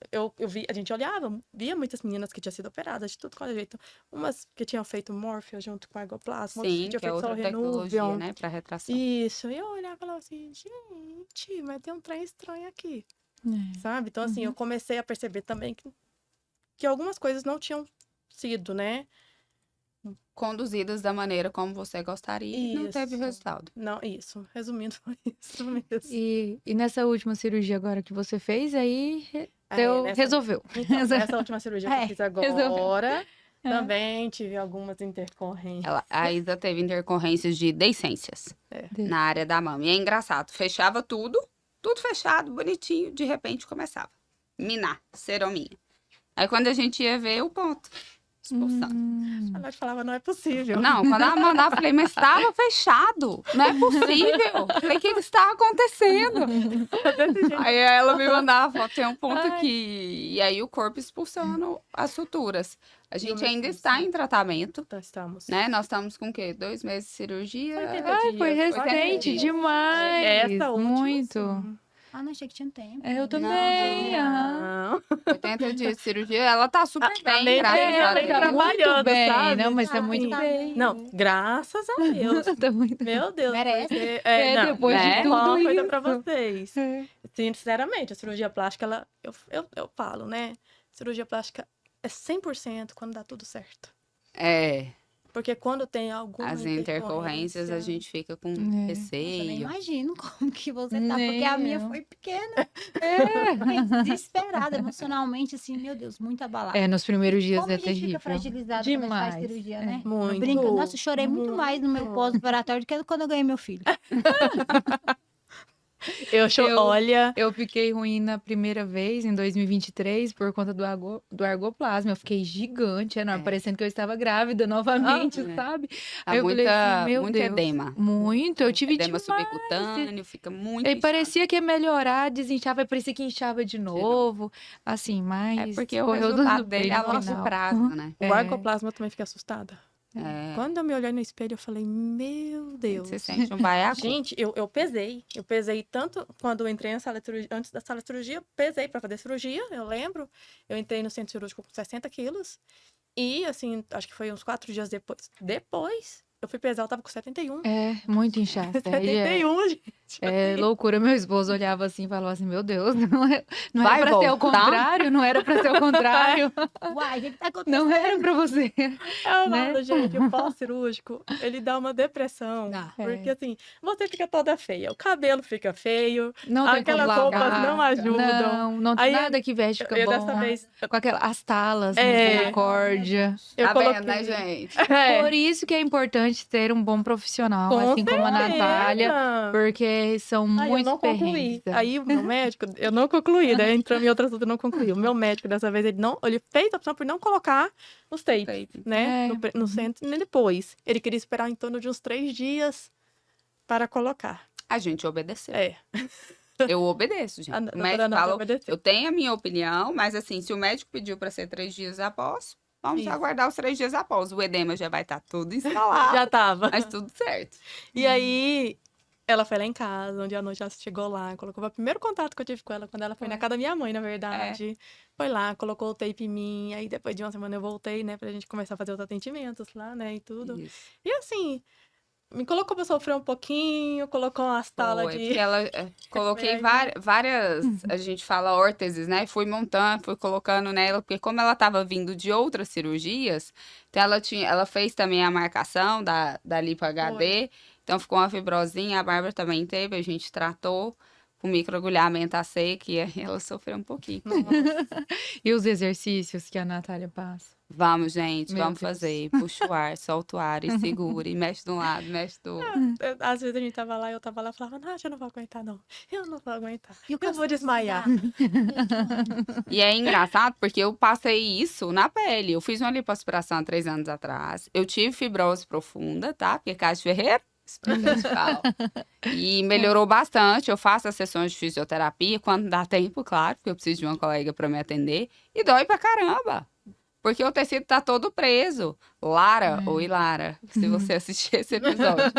a gente olhava, via muitas meninas que tinham sido operadas de tudo qual é jeito. Umas que tinham feito Morphea junto com ergoplasma, outras Sim, tinham que é feito só outra o tecnologia, Renuvion. né? Pra retração. Isso, e eu olhava e falava assim, gente, mas tem um trem estranho aqui, É. sabe? Então, assim, eu comecei a perceber também que algumas coisas não tinham sido, né? Conduzidas da maneira como você gostaria e não teve Isso. resultado. Não, isso. Resumindo, foi isso mesmo. E nessa última cirurgia agora que você fez, aí Nessa- resolveu. Então, nessa última cirurgia que eu É, fiz resolveu. agora, também tive algumas intercorrências. A Isa teve intercorrências de deiscências na área da mama. E é engraçado, fechava tudo fechado, bonitinho, de repente começava. Minar, serominha. Aí quando a gente ia ver, o ponto. Expulsando. A Nath falava, não é possível. Não, quando ela mandava, eu falei, mas estava fechado. Não é possível. Falei, o que está acontecendo? Desse jeito. Aí ela me mandava, ó, tem um ponto aqui. E aí o corpo expulsando as suturas. A gente ainda está em tratamento, Então, estamos. né? Nós estamos com o quê? 2 meses de cirurgia. 80 Ai, foi dias, recente 80 demais. Essa última, Muito. sim. Ah, não achei que tinha tempo. Eu também. aham. Não. 80 dias de cirurgia. Ela tá super tá bem, bem graças bem, a ela Deus. tá trabalhando, muito bem. sabe? Não, mas tá Ah, muito tá bem. Não, graças a Deus. Tá muito Meu Deus. Merece. porque- É, depois de né? tudo Falar uma coisa isso. pra vocês. É. Sinceramente, a cirurgia plástica, ela, eu falo, né? Cirurgia plástica é 100% quando dá tudo certo. É, Porque quando tem alguma as intercorrências a intercorrência- gente fica com É. Nossa, eu nem receio. imagino como que você tá, porque a minha Nem eu. foi pequena. Fiquei desesperada, emocionalmente, assim, meu Deus, muito abalada. É, nos primeiros dias Como é a gente fica terrível. fragilizada quando a gente faz Demais. cirurgia, né? Muito. Brinca. Nossa, eu chorei muito mais no meu Muito. pós-operatório do que quando eu ganhei meu filho. Eu, Eu- olha, Eu fiquei ruim na primeira vez, em 2023, por conta do argoplasma. Eu fiquei gigante, enorme, É. parecendo que eu estava grávida novamente, Ah, é. sabe? Há Aí eu falei assim, meu muito Deus. edema. Muito, eu tive Edema demais. subcutâneo, fica muito E inchado. parecia que ia melhorar, desinchava, e parecia que inchava de novo. Assim, mas É porque o correu resultado tudo dele bem é a no longo final. prazo, né? o argoplasma eu também fiquei assustada. É, Quando eu me olhei no espelho, eu falei, meu Deus. você sente um baiacu. Gente, eu pesei. Eu pesei tanto quando eu entrei na sala de cirurgia, antes da sala de cirurgia, eu pesei pra fazer cirurgia, eu lembro. Eu entrei no centro cirúrgico com 60 quilos. E, assim, acho que foi uns 4 dias depois. Depois, eu fui pesar, eu tava com 71. É, muito inchado. Aí é, 71, gente. é loucura. Meu esposo olhava assim e falava assim, meu Deus, não Vai era pra ser o voltar? contrário, não era pra ser o contrário. Uai, o que tá acontecendo? Não era pra você. Eu Né? falo, gente, o pós-cirúrgico, ele dá uma depressão. Dá. Porque, É. assim, você fica toda feia. O cabelo fica feio. Não tem como Aquelas roupas lavar. não ajudam. Não tem Aí, nada que veste fica Eu, bom. dessa vez, Com as talas, É. misericórdia. eu Tá coloquei... vendo, né, gente? É, Por isso que é importante ter um bom profissional, com assim como a Natália, certeza. porque são Aí eu muitos não concluí. perrengues. Aí o meu médico, eu não concluí, né? Entrando em outro assunto, eu não concluí. O meu médico, dessa vez, ele fez a opção por não colocar os tapes, Tape. né? É. No centro, nem depois. Ele queria esperar em torno de uns 3 dias para colocar. A gente obedeceu. É. Eu obedeço, gente. A O doutora médico Ana falou, obedeceu. eu tenho a minha opinião, mas assim, se o médico pediu para ser 3 dias após, vamos Isso. aguardar os 3 dias após. O edema já vai estar tudo instalado, Já tava. mas tudo certo. E aí, Ela foi lá em casa, um dia à noite ela chegou lá, colocou. O primeiro contato que eu tive com ela, quando ela foi na casa da minha mãe, na verdade. Foi lá, colocou o tape em mim. Aí depois de uma semana eu voltei, né, pra gente começar a fazer os atendimentos lá, né, e tudo. Isso. E assim, me colocou pra sofrer um pouquinho, colocou umas talas Foi, de. porque ela coloquei Vergonha. várias, a gente fala órteses, né? Fui montando, fui colocando nela, porque como ela estava vindo de outras cirurgias, então ela fez também a marcação da lipo HD, então ficou uma fibrosinha, a Bárbara também teve, a gente tratou com microagulhamento a seco e aí ela sofreu um pouquinho. E os exercícios que a Natália passa? Vamos, gente, Meu vamos Deus. fazer. Puxa o ar, solta o ar e segura, e mexe de um lado, mexe do outro. Às vezes a gente tava lá, eu tava lá e falava, Nath, eu não vou aguentar, não. Eu não vou aguentar. E o Eu vou desmaiar. E é engraçado porque eu passei isso na pele. Eu fiz uma lipoaspiração há 3 anos atrás. Eu tive fibrose profunda, tá? Porque Cássio Ferreira, especial. E melhorou bastante. Eu faço as sessões de fisioterapia quando dá tempo, claro, porque eu preciso de uma colega para me atender. E dói pra caramba. Porque o tecido tá todo preso. Lara, ou Ilara, se você assistir esse episódio,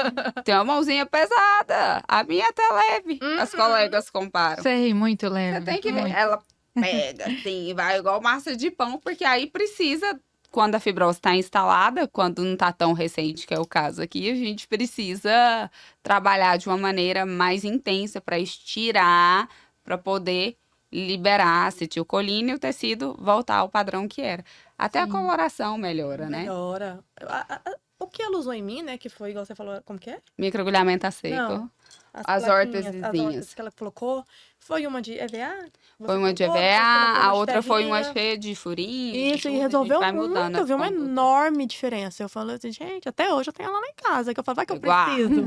tem uma mãozinha pesada. A minha até leve. As colegas comparam. Sei, muito leve. Você tem que ver. muito. Ela pega, assim, vai igual massa de pão, porque aí precisa, quando a fibrose está instalada, quando não está tão recente, que é o caso aqui, a gente precisa trabalhar de uma maneira mais intensa para estirar, para poder liberar acetilcolina e o tecido voltar ao padrão que era. Até a Sim. coloração melhora, né? Melhora. O que ela usou em mim, né? Que foi, igual você falou, como que é? Microagulhamento a seco. Não. As plaquinhas, órtesezinhas. órteses que ela colocou. Foi uma de EVA? Foi uma de EVA, a outra foi uma cheia de furinhos. Isso, e tudo, a resolveu gente vai muito, mudando eu as vi uma condutas. enorme diferença. Eu falo assim, gente, até hoje eu tenho ela lá em casa, que eu falo, vai que eu Igual. preciso.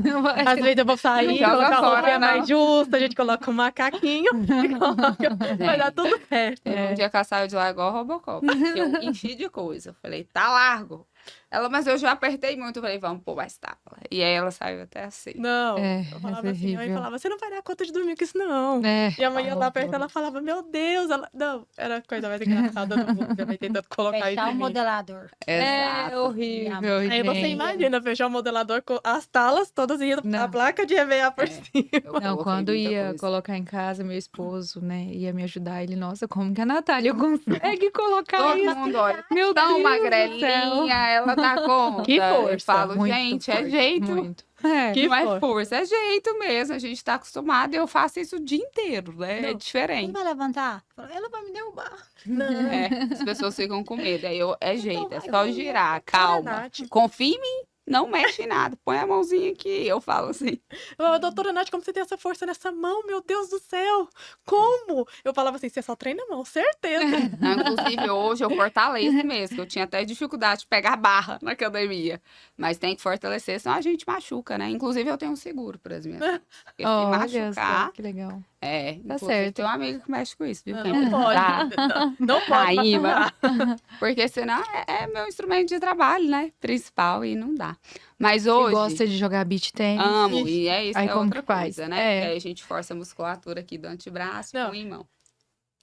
Às vezes eu vou sair, Joga colocar a fora, roupinha não. mais justa, a gente coloca um macaquinho e coloca, vai dar tudo certo. Teve um dia que ela saiu de lá igual Robocop. Porque eu enchi de coisa. Eu falei, tá largo. Ela, mas eu já apertei muito. Eu falei, vamos pôr mais tapa. E aí ela saiu até assim. Não, É, eu falava é assim, a mãe terrível. falava, você não vai dar conta de dormir com isso não. É. E a mãe ia lá perto, ela falava, meu Deus, ela... Não, era a coisa mais engraçada do mundo. Minha mãe tentando colocar isso Fechar em o mim. modelador. É Exato. horrível, Aí você gente. imagina, fechar o modelador com as talas todas e a Não. placa de EVA por É. cima. Eu Não, coloquei quando muita ia coisa. colocar em casa, meu esposo, né, ia me ajudar. Ele, nossa, como que a Natália consegue colocar Todo isso? mundo olha. Meu Tão Deus do céu. magrelinha, ela dá conta. Que força. Eu falo, Muito gente, é forte, jeito. Muito. É. Que Não é força. força, é jeito mesmo. A gente tá acostumado e eu faço isso o dia inteiro, né? É Não. Quem diferente. vai levantar? Ela vai me derrubar. Não. É, as pessoas ficam com medo. Aí é jeito, é vai, só eu girar, calma. Nath. Confia em mim, não mexe em nada. Põe a mãozinha aqui. Eu falo assim. Ô, doutora Nath, como você tem essa força nessa mão? Meu Deus do céu! Como? Eu falava assim, você só treina a mão, certeza. Não, inclusive, hoje eu fortaleço mesmo, que eu tinha até dificuldade de pegar barra na academia. Mas tem que fortalecer, senão a gente machuca, né? Inclusive, eu tenho um seguro para as minhas. Porque se Olha machucar, só, que legal. inclusive, certo. tem uma amiga que mexe com isso, viu? Quem Não precisar, pode. Não pode. Caíba. machucar. Porque senão é meu instrumento de trabalho, né? Principal, e não dá. Mas Você hoje... gosta de jogar beach tennis? Amo, e é isso, Aí é como outra que faz? coisa, né? É. Porque aí a gente força a musculatura aqui do antebraço, Não. põe em mão.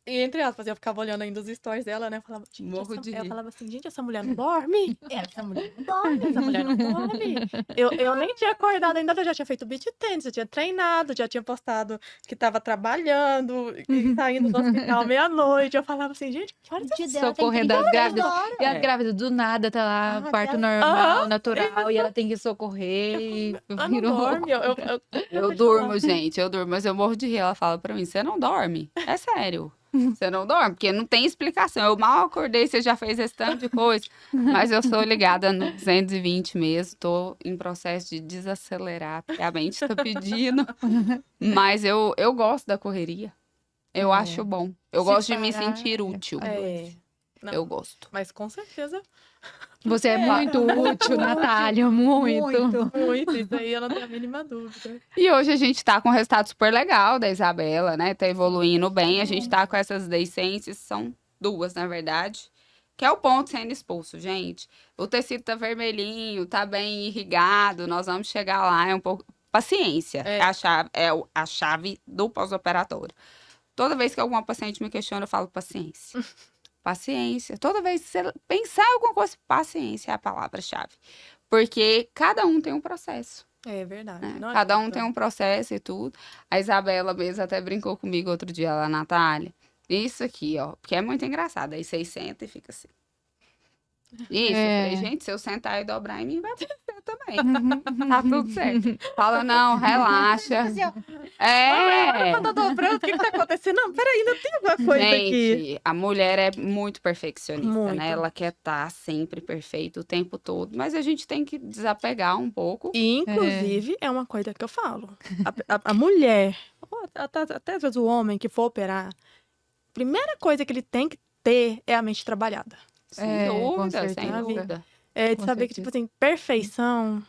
E entre aspas, eu ficava olhando ainda os stories dela, né? Eu falava, gente, Morro de eu rir. falava assim, gente, essa mulher não dorme? Essa mulher não dorme. Essa mulher não dorme. Eu nem tinha acordado ainda, eu já tinha feito beach tennis, já tinha treinado, já tinha postado que tava trabalhando, e saindo do hospital meia-noite. Eu falava assim, gente, que horas O dia dela tem Socorrendo as 32 grávidas. horas. E as É. grávidas do nada, tá lá, Ah, parto dela- normal, Aham, natural, e ela tem que socorrer e ela não virou. dorme? Eu durmo, gente, eu durmo, mas eu morro de rir. Ela fala pra mim, você não dorme? É sério. Você não dorme? Porque não tem explicação. Eu mal acordei, você já fez esse tanto de coisa. Mas eu sou ligada no 220 mesmo. Tô em processo de desacelerar, porque a mente tá pedindo. Mas eu gosto da correria. Eu É. acho bom. Eu Se gosto de me parar, sentir útil. É. Não, Eu gosto. mas com certeza, Você é muito útil, Natália, muito. muito. Isso aí eu não tenho a mínima dúvida. E hoje a gente tá com um resultado super legal da Isabela, né? Tá evoluindo bem. A gente tá com essas deiscentes, são 2, na verdade. Que é o ponto sendo expulso, gente. O tecido tá vermelhinho, tá bem irrigado. Nós vamos chegar lá, é um pouco... Paciência É. é a chave do pós-operatório. Toda vez que alguma paciente me questiona, eu falo paciência. Paciência. Toda vez que você pensar em alguma coisa, paciência é a palavra-chave. Porque cada um tem um processo. É verdade. né? Não Cada um adianta. tem um processo e tudo. A Isabela mesmo até brincou comigo outro dia lá, Natália. Isso aqui, ó, porque é muito engraçado. Aí você senta e fica assim. Isso, eu falei, gente, se eu sentar e dobrar em mim, vai acontecer também. Tá tudo certo. Fala, não, relaxa. É. Tá dobrando, o que tá acontecendo? Não, peraí, ainda tem alguma coisa aqui. Gente, a mulher é muito perfeccionista, Muito. né? Ela quer estar sempre perfeita o tempo todo, mas a gente tem que desapegar um pouco. E, inclusive, é uma coisa que eu falo. A mulher, ou até às vezes o homem que for operar, a primeira coisa que ele tem que ter é a mente trabalhada. Sem com dúvida, sem certeza. dúvida. É de Com saber que, tipo certeza. assim, perfeição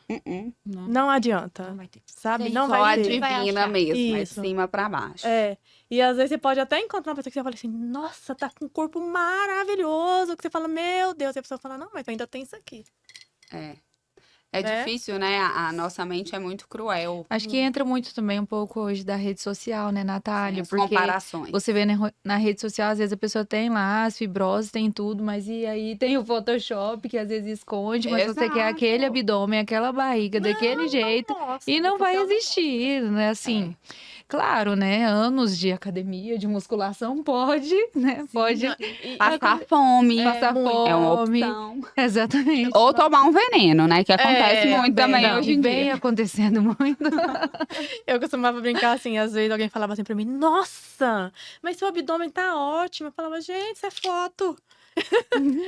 Não, não adianta, não vai ter. sabe? Sim, não Só vai a ter. vai divina achar. mesmo, é de Isso. cima pra baixo. É. E às vezes você pode até encontrar uma pessoa que você fala assim, nossa, tá com um corpo maravilhoso. Que você fala, meu Deus. E a pessoa fala, não, mas ainda tem isso aqui. É. É Né? difícil, né? A nossa mente é muito cruel. Acho que entra muito também um pouco hoje da rede social, né, Natália? As Porque comparações. você vê na rede social, às vezes a pessoa tem lá as fibroses, tem tudo, mas e aí tem o Photoshop que às vezes esconde, mas você quer Exato. aquele abdômen, aquela barriga, daquele jeito. Nossa, E não rede vai social não existir, né? Assim, claro, né? Anos de academia, de musculação pode, né? Pode Passar fome. passar muito. fome. É uma opção. Exatamente. Ou tomar um veneno, né? Que acontece É, muito também Não, hoje e em vem dia. acontecendo muito. Eu costumava brincar assim, às vezes alguém falava assim pra mim, nossa, mas seu abdômen tá ótimo. Eu falava, gente, isso é foto.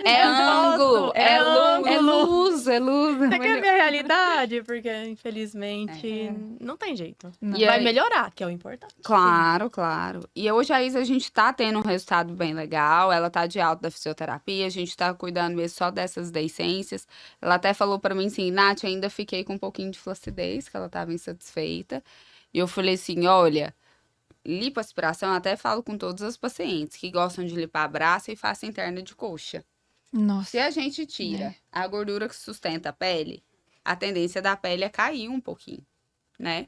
É ângulo, é luz. É luz, é luz. Você quer ver a realidade? Porque, infelizmente, não tem jeito. Não. E Vai aí- melhorar, que é o importante. Claro, claro. E hoje a Isa, a gente tá tendo um resultado bem legal. Ela tá de alta da fisioterapia, a gente tá cuidando mesmo só dessas deiscências. Ela até falou pra mim assim, Nath, ainda fiquei com um pouquinho de flacidez, que ela tava insatisfeita. E eu falei assim, olha, lipoaspiração, eu até falo com todos os pacientes que gostam de limpar braço e face interna de coxa. Se Nossa. a gente tira a gordura que sustenta a pele, a tendência da pele é cair um pouquinho, né?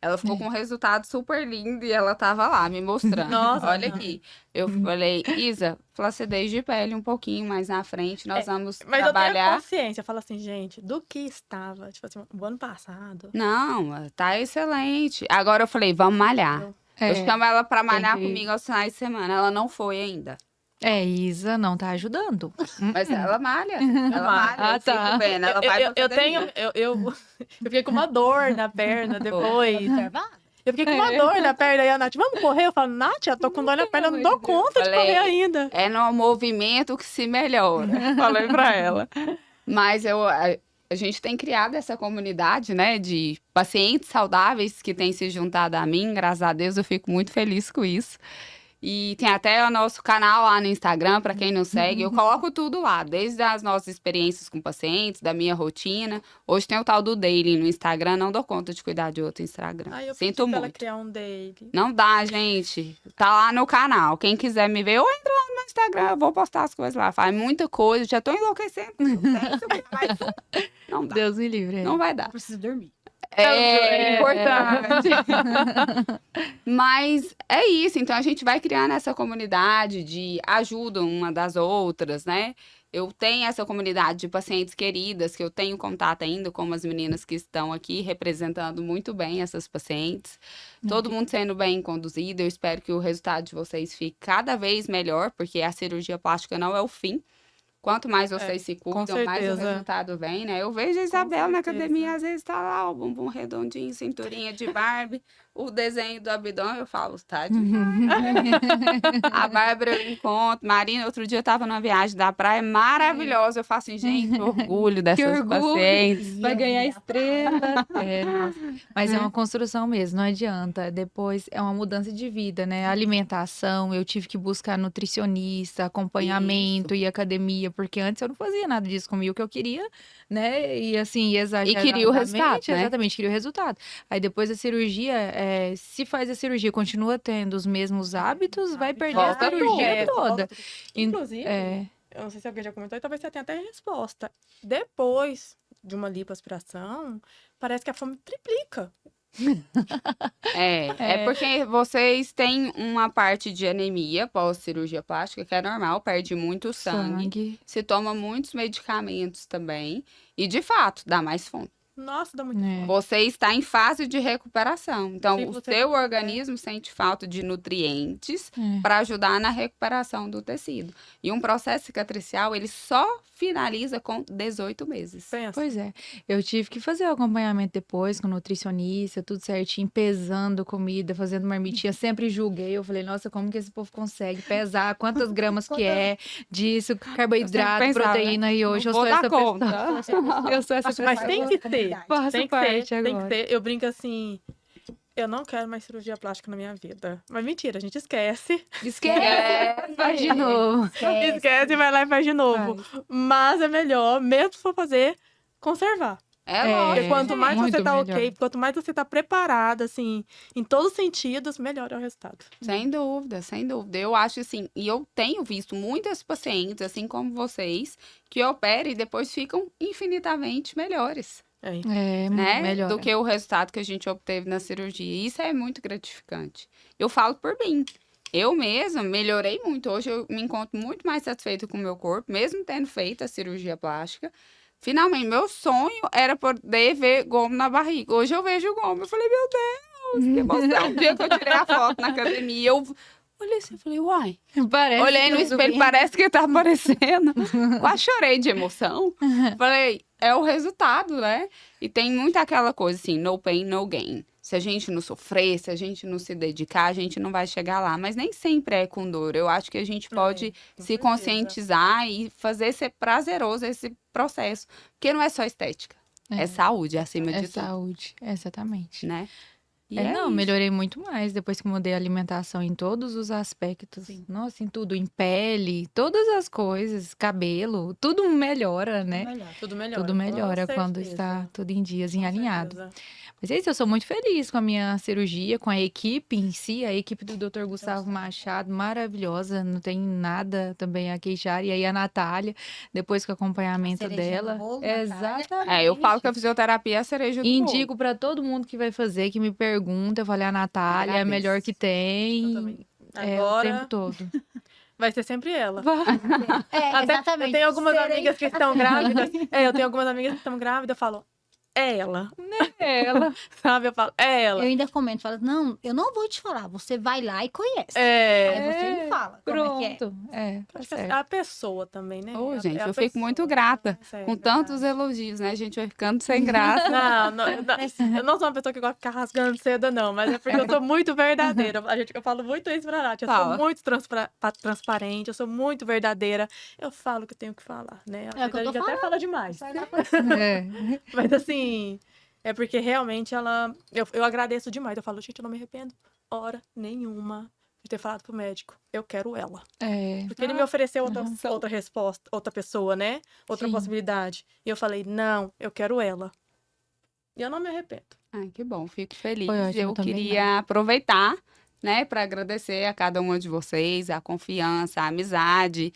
Ela ficou com um resultado super lindo e ela tava lá me mostrando. Nossa. Olha aqui. Eu falei, Isa, flacidez de pele um pouquinho mais na frente, nós vamos Mas eu tenho trabalhar. consciência. Eu falo assim, gente, do que estava, tipo assim, o ano passado. Não, tá excelente. Agora eu falei, vamos malhar. Eu É, chamo ela pra malhar que- comigo aos finais de semana. Ela não foi ainda. Isa não tá ajudando. Mas ela malha. Ela malha. Ah, eu fico tá. vendo. Ela vai pra Eu academia. tenho. Eu fiquei com uma dor na perna depois. Observado? Eu fiquei com uma dor na perna. E a Nath, vamos correr? Eu falo, Nath, eu tô com dor na perna, eu não dou conta de Falei, correr ainda. É no movimento que se melhora. Falei pra ela. Mas a gente tem criado essa comunidade, né, de pacientes saudáveis que têm se juntado a mim. Graças a Deus, eu fico muito feliz com isso. E tem até o nosso canal lá no Instagram, para quem não segue. Eu coloco tudo lá, desde as nossas experiências com pacientes, da minha rotina. Hoje tem o tal do Daily no Instagram, não dou conta de cuidar de outro Instagram. Aí eu Sinto pedi pra ela muito. criar um daily. Não dá, gente. Tá lá no canal. Quem quiser me ver, ou entra lá no meu Instagram, eu vou postar as coisas lá. Faz muita coisa, já tô enlouquecendo. Não dá. Deus me livre. Não vai dar. Preciso dormir. É importante. Mas é isso. Então a gente vai criando essa comunidade de ajuda uma das outras, né? Eu tenho essa comunidade de pacientes queridas que eu tenho contato ainda com as meninas que estão aqui representando muito bem essas pacientes. Todo mundo sendo bem conduzido. Eu espero que o resultado de vocês fique cada vez melhor, porque a cirurgia plástica não é o fim. Quanto mais vocês se cuidam, mais o certeza. resultado vem, né? Eu vejo a Isabela na certeza. academia, às vezes tá lá o bumbum redondinho, cinturinha de Barbie, o desenho do abdômen, eu falo, tá demais. A Bárbara eu encontro, Marina, outro dia eu tava numa viagem da praia maravilhosa, eu falo assim, gente, que orgulho dessas orgulho. pacientes. Vai ganhar estrela. Mas é uma construção mesmo, não adianta. Depois é uma mudança de vida, né? Alimentação, eu tive que buscar nutricionista, acompanhamento e academia, porque antes eu não fazia nada disso comigo que eu queria, né? E assim, exageradamente. queria o resultado, né? Exatamente, queria o resultado. Aí depois da cirurgia, se faz a cirurgia, continua tendo os mesmos hábitos, vai perder Volta a cirurgia tudo. toda. Inclusive, É. eu não sei se alguém já comentou, e talvez você tenha até resposta. Depois de uma lipoaspiração, parece que a fome triplica. É porque vocês têm uma parte de anemia pós-cirurgia plástica, que é normal, perde muito sangue. Se toma muitos medicamentos também. E, de fato, dá mais fome. Nossa, dá muito É. Você está em fase de recuperação. Então, Se o você seu quiser. organismo sente falta de nutrientes É. para ajudar na recuperação do tecido. E um processo cicatricial, ele só finaliza com 18 meses. pensa. Pois é, eu tive que fazer o acompanhamento depois com o nutricionista, tudo certinho, pesando comida, fazendo marmitinha, sempre julguei, eu falei, nossa, como que esse povo consegue pesar, quantas gramas que é disso, carboidrato, pensava, né? proteína, e hoje Não eu vou sou dar essa conta. pessoa. Eu sou essa pessoa. Mas tem que ter. Faço Tem que parte ter, tem que agora. ter. Eu brinco assim, eu não quero mais cirurgia plástica na minha vida. Mas mentira, a gente esquece. Esquece, faz de novo. Esquece e vai lá e faz de novo. Mas é melhor, mesmo se for fazer, conservar. É É, lógico. Porque quanto mais muito você tá melhor. ok, quanto mais você tá preparada, assim, em todos os sentidos, melhor é o resultado. Sem dúvida, sem dúvida. Eu acho assim, e eu tenho visto muitas pacientes, assim como vocês, que operam e depois ficam infinitamente melhores, É. É, né? melhor. Do que o resultado que a gente obteve na cirurgia. Isso é muito gratificante. Eu falo por mim. Eu mesma melhorei muito. Hoje eu me encontro muito mais satisfeita com o meu corpo, mesmo tendo feito a cirurgia plástica. Finalmente, meu sonho era poder ver gomo na barriga. Hoje eu vejo gomo. Eu falei, meu Deus, que emoção. Um dia que eu tirei a foto na academia, eu olhei assim, falei, uai. Parece Olhei que no tudo espelho, bem. parece que tá aparecendo. Quase chorei de emoção. Falei, é o resultado, né? E tem muito aquela coisa assim, no pain, no gain. Se a gente não sofrer, se a gente não se dedicar, a gente não vai chegar lá. Mas nem sempre é com dor. Eu acho que a gente pode com se certeza. conscientizar e fazer ser prazeroso esse processo. Porque não é só estética. É saúde acima É de tudo, saúde, exatamente. né? E Não, isso. melhorei muito mais depois que mudei a alimentação em todos os aspectos. Nossa, em tudo, em pele, todas as coisas, cabelo, tudo melhora, né? Tudo melhora. Tudo melhora com quando certeza, está tudo em dias, em com alinhado. certeza. Mas é isso, eu sou muito feliz com a minha cirurgia, com a equipe em si, a equipe do Dr. Gustavo Machado, maravilhosa, não tem nada também a queixar. E aí a Natália, depois com o acompanhamento Cerejinha dela. no bolo, Natália. Exatamente. Eu falo que a fisioterapia é a cereja do bolo. Indico para todo mundo que vai fazer, que me pergunta, eu falei, a Natália é a melhor Agradeço. que Eu tem. também. O tempo Agora todo. vai ser sempre ela. É, Até exatamente. eu tenho algumas Serei- amigas que estão grávidas. Eu tenho algumas amigas que estão grávidas, eu falo, é ela. Ela. Sabe? Eu falo, é ela. Eu ainda comento, falo, não, eu não vou te falar, você vai lá e conhece. É. Aí você me fala como é que é. Pronto. Tá Acho que certo. a pessoa também, né? Ô, É a- gente, é a eu fico muito pessoa, grata né? com É tantos verdade. elogios, né? A gente vai ficando sem graça. Não, eu não sou uma pessoa que gosta de ficar rasgando seda, não. Mas é porque eu sou muito verdadeira. Eu falo muito isso pra Nath. Eu Fala. sou muito transparente, eu sou muito verdadeira. Eu falo o que eu tenho que falar, né? Às É o que vezes eu a gente tô até fala demais. É. Mas assim, é porque realmente ela. Eu agradeço demais. Eu falo, gente, eu não me arrependo hora nenhuma de ter falado pro médico. Eu quero ela. É. Porque ele me ofereceu outra resposta, outra pessoa, né? Outra Sim. possibilidade. E eu falei, não, eu quero ela. E eu não me arrependo. Ai, que bom, fico feliz. Foi ótimo, Eu também queria aproveitar, né, para agradecer a cada uma de vocês, a confiança, a amizade.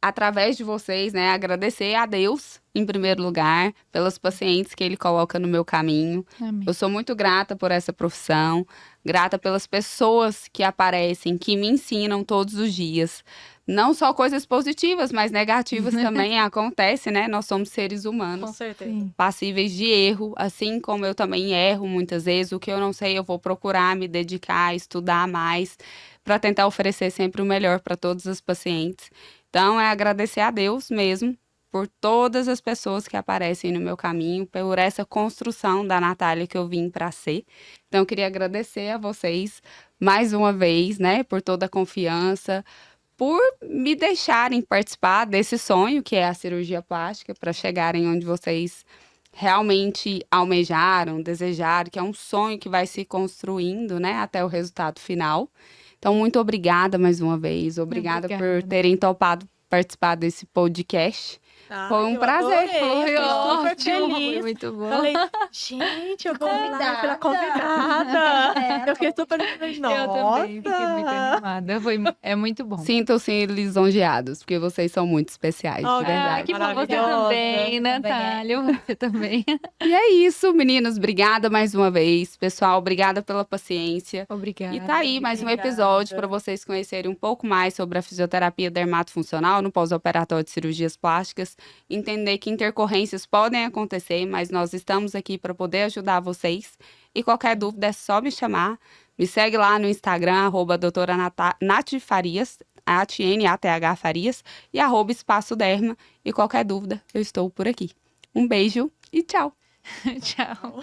Através de vocês, né, agradecer a Deus, em primeiro lugar, pelas pacientes que Ele coloca no meu caminho. Amém. Eu sou muito grata por essa profissão, grata pelas pessoas que aparecem, que me ensinam todos os dias. Não só coisas positivas, mas negativas também acontecem, né? Nós somos seres humanos, Com certeza. Sim. passíveis de erro, assim como eu também erro muitas vezes. O que eu não sei, eu vou procurar me dedicar, estudar mais, para tentar oferecer sempre o melhor para todas as pacientes. Então, é agradecer a Deus mesmo por todas as pessoas que aparecem no meu caminho, por essa construção da Natália que eu vim para ser. Então, eu queria agradecer a vocês mais uma vez, né, por toda a confiança, por me deixarem participar desse sonho que é a cirurgia plástica, para chegarem onde vocês realmente almejaram, desejaram, que é um sonho que vai se construindo, né, até o resultado final. Então, muito obrigada mais uma vez. Obrigada por Obrigada. terem topado participar desse podcast. Foi um eu prazer. adorei, Foi fiquei super ótimo, foi feliz. muito bom. Falei, gente, eu vou lá pela Convidada. convidada. Eu fiquei super feliz. Eu também fiquei muito Nossa! animada. É muito bom. Sintam-se lisonjeados, porque vocês são muito especiais, Oh, de ah, verdade. Que bom, você Maravilhosa. também, Natália. Você também. E é isso, meninos. Obrigada mais uma vez. Pessoal, obrigada pela paciência. Obrigada. E tá aí mais um Obrigada. episódio para vocês conhecerem um pouco mais sobre a fisioterapia dermatofuncional no pós-operatório de cirurgias plásticas. entender que intercorrências podem acontecer, mas nós estamos aqui para poder ajudar vocês. E qualquer dúvida é só me chamar. Me segue lá no Instagram, @doutora Nath Farias, ATNATH Farias, e @Espaço Derma. E qualquer dúvida, eu estou por aqui. Um beijo e tchau! Tchau.